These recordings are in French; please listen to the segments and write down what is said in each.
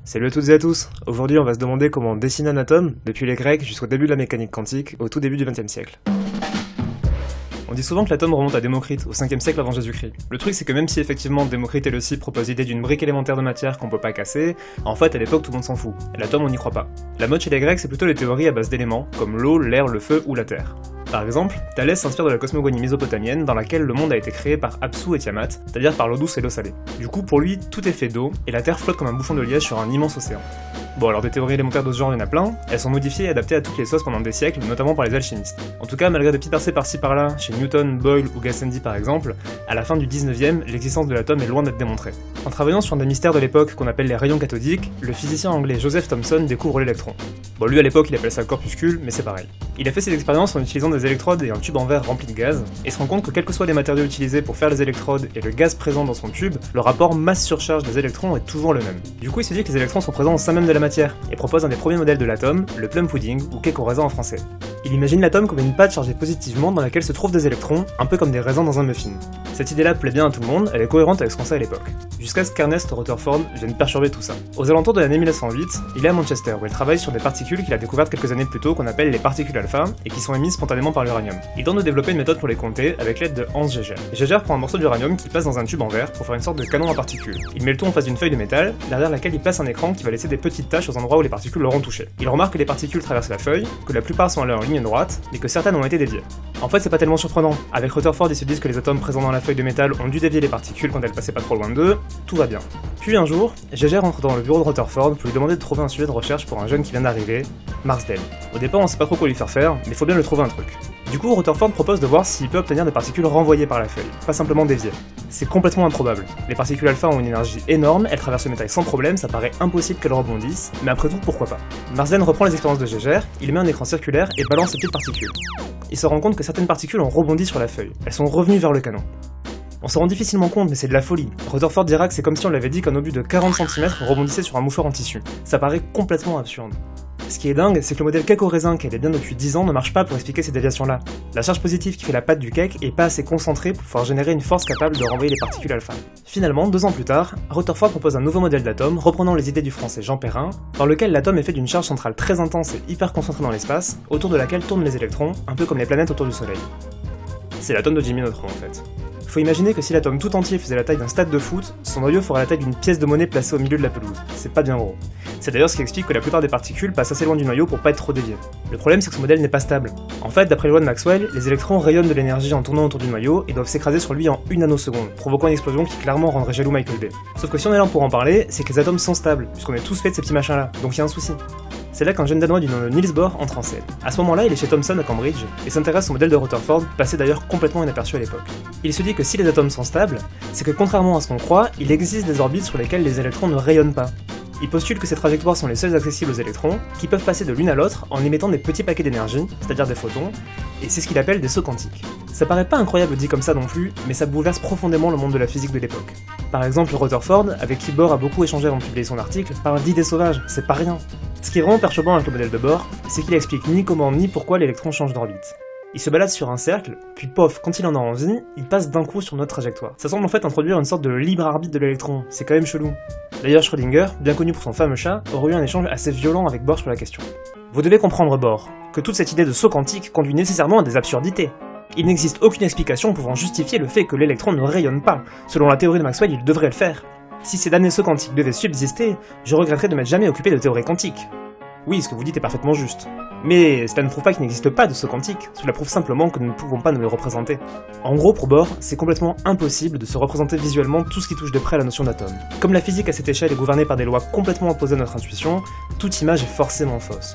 Salut à toutes et à tous. Aujourd'hui on va se demander comment dessiner un atome, depuis les Grecs jusqu'au début de la mécanique quantique, au tout début du XXe siècle. On dit souvent que l'atome remonte à Démocrite, au 5e siècle avant Jésus-Christ. Le truc c'est que même si effectivement Démocrite et le Leucippe proposent l'idée d'une brique élémentaire de matière qu'on peut pas casser, en fait à l'époque tout le monde s'en fout. L'atome on n'y croit pas. La mode chez les Grecs c'est plutôt les théories à base d'éléments, comme l'eau, l'air, le feu ou la terre. Par exemple, Thalès s'inspire de la cosmogonie mésopotamienne dans laquelle le monde a été créé par Apsu et Tiamat, c'est-à-dire par l'eau douce et l'eau salée. Du coup, pour lui, tout est fait d'eau, et la Terre flotte comme un bouchon de liège sur un immense océan. Bon, alors des théories élémentaires de ce genre, il y en a plein, elles sont modifiées et adaptées à toutes les sauces pendant des siècles, notamment par les alchimistes. En tout cas, malgré des petites percées par-ci par-là, chez Newton, Boyle ou Gassendi par exemple, à la fin du 19e, l'existence de l'atome est loin d'être démontrée. En travaillant sur un des mystères de l'époque qu'on appelle les rayons cathodiques, le physicien anglais Joseph Thomson découvre l'électron. Bon, lui à l'époque il appelle ça le corpuscule, mais c'est pareil. Il a fait ses expériences en utilisant des électrodes et un tube en verre rempli de gaz, et se rend compte que quels que soient les matériaux utilisés pour faire les électrodes et le gaz présent dans son tube, le rapport masse-surcharge des électrons est toujours le même. Du coup il se dit que les électrons sont présents au sein même de la matière, et propose un des premiers modèles de l'atome, le plum pudding, ou cake au raisin en français. Il imagine l'atome comme une pâte chargée positivement dans laquelle se trouvent des électrons, un peu comme des raisins dans un muffin. Cette idée-là plaît bien à tout le monde, elle est cohérente avec ce qu'on sait à l'époque. Jusqu'à ce qu'Ernest Rutherford vienne perturber tout ça. Aux alentours de l'année 1908, il est à Manchester où il travaille sur des particules qu'il a découvertes quelques années plus tôt qu'on appelle les particules alpha et qui sont émises spontanément par l'uranium. Il tente de développer une méthode pour les compter avec l'aide de Hans Geiger. Geiger prend un morceau d'uranium qu'il passe dans un tube en verre pour faire une sorte de canon à particules. Il met le tout en face d'une feuille de métal, derrière laquelle il place un écran qui va laisser des petites taches aux endroits où les particules l'auront touché. Il remarque que les particules traversent la feuille, que la plupart sont allées en ligne droite, mais que certaines ont été déviées. En fait, c'est pas tellement surprenant. Avec Rutherford, ils se disent que les atomes présents dans la feuille de métal ont dû dévier les particules quand elles passaient pas trop loin d'eux, tout va bien. Puis un jour, Geiger entre dans le bureau de Rutherford pour lui demander de trouver un sujet de recherche pour un jeune qui vient d'arriver, Marsden. Au départ, on sait pas trop quoi lui faire faire, mais faut bien lui trouver un truc. Du coup, Rutherford propose de voir s'il peut obtenir des particules renvoyées par la feuille, pas simplement déviées. C'est complètement improbable. Les particules alpha ont une énergie énorme, elles traversent le métal sans problème, ça paraît impossible qu'elles rebondissent, mais après tout, pourquoi pas. Marsden reprend les expériences de Geiger, il met un écran circulaire et balance les petites particules. Il se rend compte que certaines particules ont rebondi sur la feuille, elles sont revenues vers le canon. On se rend difficilement compte, mais c'est de la folie. Rutherford dira que c'est comme si on l'avait dit qu'un obus de 40 cm rebondissait sur un mouchoir en tissu. Ça paraît complètement absurde. Ce qui est dingue, c'est que le modèle cake au raisin qui allait bien depuis 10 ans ne marche pas pour expliquer ces déviations-là. La charge positive qui fait la pâte du cake est pas assez concentrée pour pouvoir générer une force capable de renvoyer les particules alpha. Finalement, 2 ans plus tard, Rutherford propose un nouveau modèle d'atome, reprenant les idées du français Jean Perrin, dans lequel l'atome est fait d'une charge centrale très intense et hyper concentrée dans l'espace, autour de laquelle tournent les électrons, un peu comme les planètes autour du Soleil. C'est l'atome de Jimmy Neutron en fait. Faut imaginer que si l'atome tout entier faisait la taille d'un stade de foot, son noyau ferait la taille d'une pièce de monnaie placée au milieu de la pelouse. C'est pas bien gros. C'est d'ailleurs ce qui explique que la plupart des particules passent assez loin du noyau pour pas être trop déviées. Le problème c'est que ce modèle n'est pas stable. En fait, d'après les lois de Maxwell, les électrons rayonnent de l'énergie en tournant autour du noyau et doivent s'écraser sur lui en 1 nanoseconde, provoquant une explosion qui clairement rendrait jaloux Michael Bay. Sauf que si on est là pour en parler, c'est que les atomes sont stables, puisqu'on est tous faits de ces petits machins là, donc y a un souci. C'est là qu'un jeune danois du nom de Niels Bohr entre en scène. À ce moment-là, il est chez Thomson à Cambridge, et s'intéresse au modèle de Rutherford, passé d'ailleurs complètement inaperçu à l'époque. Il se dit que si les atomes sont stables, c'est que contrairement à ce qu'on croit, il existe des orbites sur lesquelles les électrons ne rayonnent pas. Il postule que ces trajectoires sont les seules accessibles aux électrons, qui peuvent passer de l'une à l'autre en émettant des petits paquets d'énergie, c'est-à-dire des photons, et c'est ce qu'il appelle des sauts quantiques. Ça paraît pas incroyable dit comme ça non plus, mais ça bouleverse profondément le monde de la physique de l'époque. Par exemple, Rutherford, avec qui Bohr a beaucoup échangé avant de publier son article, parle d'idées sauvages, c'est pas rien. Ce qui est vraiment perturbant avec le modèle de Bohr, c'est qu'il explique ni comment ni pourquoi l'électron change d'orbite. Il se balade sur un cercle, puis pof, quand il en a envie, il passe d'un coup sur notre trajectoire. Ça semble en fait introduire une sorte de libre arbitre de l'électron, c'est quand même chelou. D'ailleurs Schrödinger, bien connu pour son fameux chat, aurait eu un échange assez violent avec Bohr sur la question. Vous devez comprendre Bohr, que toute cette idée de saut quantique conduit nécessairement à des absurdités. Il n'existe aucune explication pouvant justifier le fait que l'électron ne rayonne pas. Selon la théorie de Maxwell, il devrait le faire. Si ces damnés sauts quantiques devaient subsister, je regretterais de m'être jamais occupé de théorie quantique. Oui, ce que vous dites est parfaitement juste. Mais cela ne prouve pas qu'il n'existe pas de saut quantique, cela prouve simplement que nous ne pouvons pas nous les représenter. En gros, pour Bohr, c'est complètement impossible de se représenter visuellement tout ce qui touche de près à la notion d'atome. Comme la physique à cette échelle est gouvernée par des lois complètement opposées à notre intuition, toute image est forcément fausse.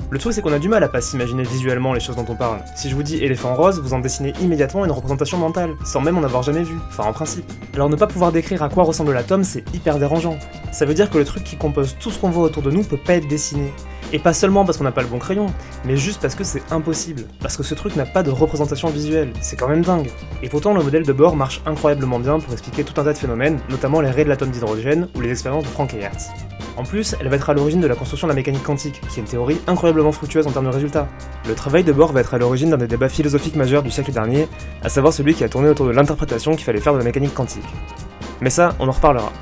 Le truc c'est qu'on a du mal à pas s'imaginer visuellement les choses dont on parle. Si je vous dis éléphant rose, vous en dessinez immédiatement une représentation mentale, sans même en avoir jamais vu, enfin en principe. Alors ne pas pouvoir décrire à quoi ressemble l'atome, c'est hyper dérangeant. Ça veut dire que le truc qui compose tout ce qu'on voit autour de nous peut pas être dessiné. Et pas seulement parce qu'on n'a pas le bon crayon, mais juste parce que c'est impossible. Parce que ce truc n'a pas de représentation visuelle, c'est quand même dingue. Et pourtant le modèle de Bohr marche incroyablement bien pour expliquer tout un tas de phénomènes, notamment les raies de l'atome d'hydrogène ou les expériences de Frank et Hertz. En plus, elle va être à l'origine de la construction de la mécanique quantique, qui est une théorie incroyablement fructueuse en termes de résultats. Le travail de Bohr va être à l'origine d'un des débats philosophiques majeurs du siècle dernier, à savoir celui qui a tourné autour de l'interprétation qu'il fallait faire de la mécanique quantique. Mais ça, on en reparlera.